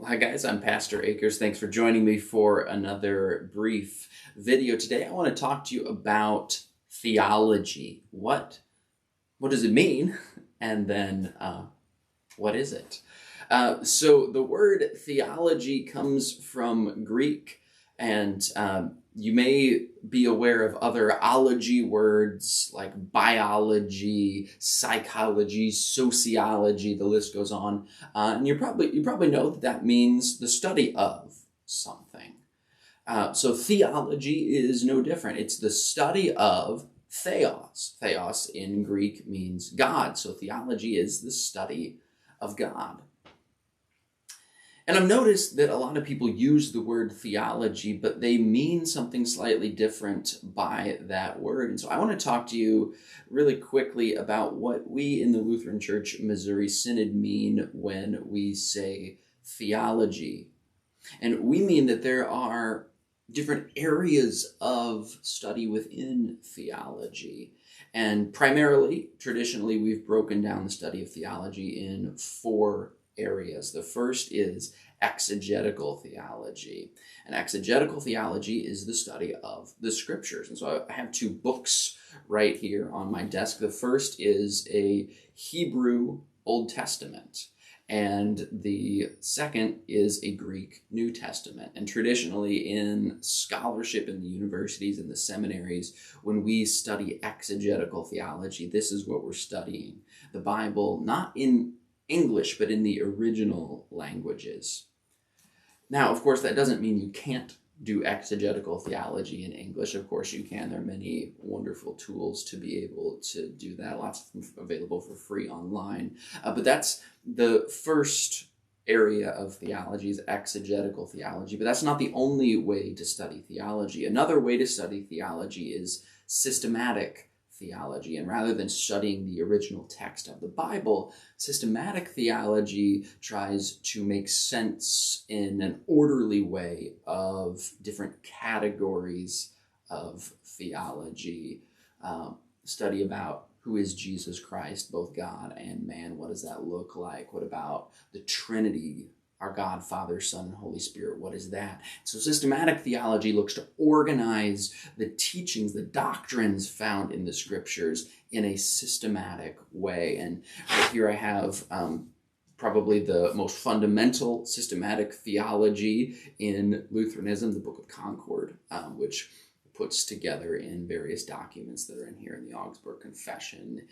Well, hi guys, I'm Pastor Akers. Thanks for joining me for another brief video. Today I want to talk to you about theology. What does it mean? And then what is it? So the word theology comes from Greek, and you may be aware of other ology words like biology, psychology, sociology. The list goes on, and you probably know that means the study of something. So theology is no different. It's the study of theos. Theos in Greek means God. So theology is the study of God. And I've noticed that a lot of people use the word theology, but they mean something slightly different by that word. And so I want to talk to you really quickly about what we in the Lutheran Church Missouri Synod mean when we say theology. And we mean that there are different areas of study within theology. And primarily, traditionally, we've broken down the study of theology in four areas. The first is exegetical theology. And exegetical theology is the study of the scriptures. And so I have two books right here on my desk. The first is a Hebrew Old Testament, and the second is a Greek New Testament. And traditionally in scholarship in the universities and the seminaries, when we study exegetical theology, this is what we're studying. The Bible, not in English, but in the original languages. Now, of course, that doesn't mean you can't do exegetical theology in English. Of course you can. There are many wonderful tools to be able to do that. Lots of them available for free online. But that's the first area of theology, is exegetical theology. But that's not the only way to study theology. Another way to study theology is systematic theology. And rather than studying the original text of the Bible, systematic theology tries to make sense in an orderly way of different categories of theology. Study about who is Jesus Christ, both God and man. What does that look like? What about the Trinity? Our God, Father, Son, and Holy Spirit. What is that? So systematic theology looks to organize the teachings, the doctrines found in the scriptures in a systematic way. And right here I have probably the most fundamental systematic theology in Lutheranism, the Book of Concord, which puts together in various documents that are in here in the Augsburg Confession,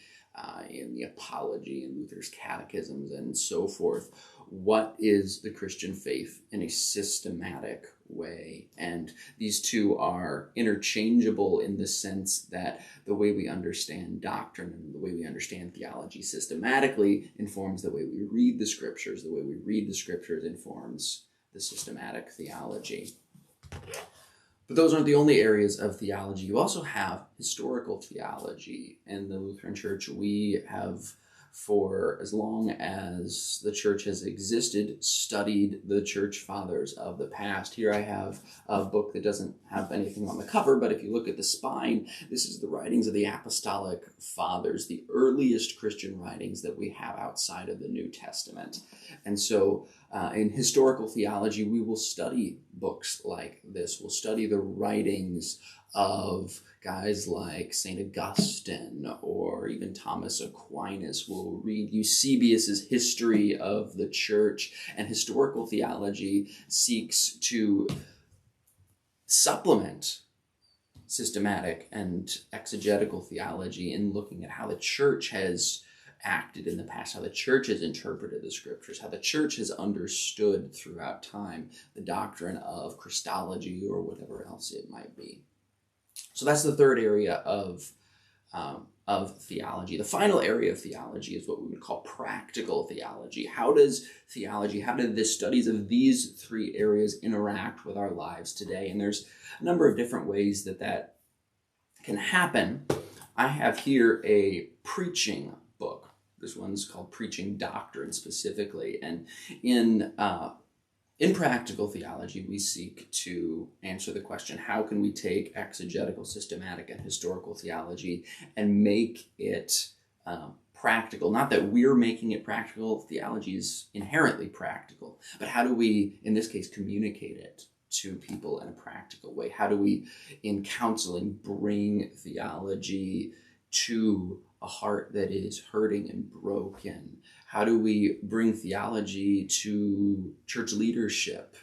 in the Apology, in Luther's catechisms, and so forth. What is the Christian faith in a systematic way? And these two are interchangeable in the sense that the way we understand doctrine and the way we understand theology systematically informs the way we read the scriptures. The way we read the scriptures informs the systematic theology. But those aren't the only areas of theology. You also have historical theology. In the Lutheran Church, we have, for as long as the church has existed, studied the church fathers of the past. Here I have a book that doesn't have anything on the cover, but if you look at the spine, this is the writings of the apostolic fathers, the earliest Christian writings that we have outside of the New Testament. And so in historical theology, we will study books like this. We'll study the writings of guys like St. Augustine or even Thomas Aquinas. We'll read Eusebius's History of the Church, and historical theology seeks to supplement systematic and exegetical theology in looking at how the church has acted in the past, how the church has interpreted the scriptures, how the church has understood throughout time the doctrine of Christology or whatever else it might be. So that's the third area of theology. The final area of theology is what we would call practical theology. How do the studies of these three areas interact with our lives today? And there's a number of different ways that can happen. I have here a preaching book. This one's called Preaching Doctrine specifically. And in practical theology, we seek to answer the question, how can we take exegetical, systematic, and historical theology and make it practical. Not that we're making it practical, theology is inherently practical, but how do we, in this case, communicate it to people in a practical way? How do we, in counseling, bring theology to a heart that is hurting and broken? How do we bring theology to church leadership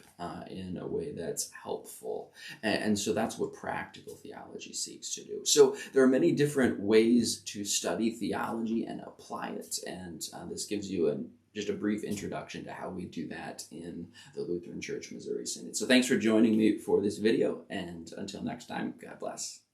in a way that's helpful? And so that's what practical theology seeks to do. So there are many different ways to study theology and apply it. And this gives you just a brief introduction to how we do that in the Lutheran Church Missouri Synod. So thanks for joining me for this video. And until next time, God bless.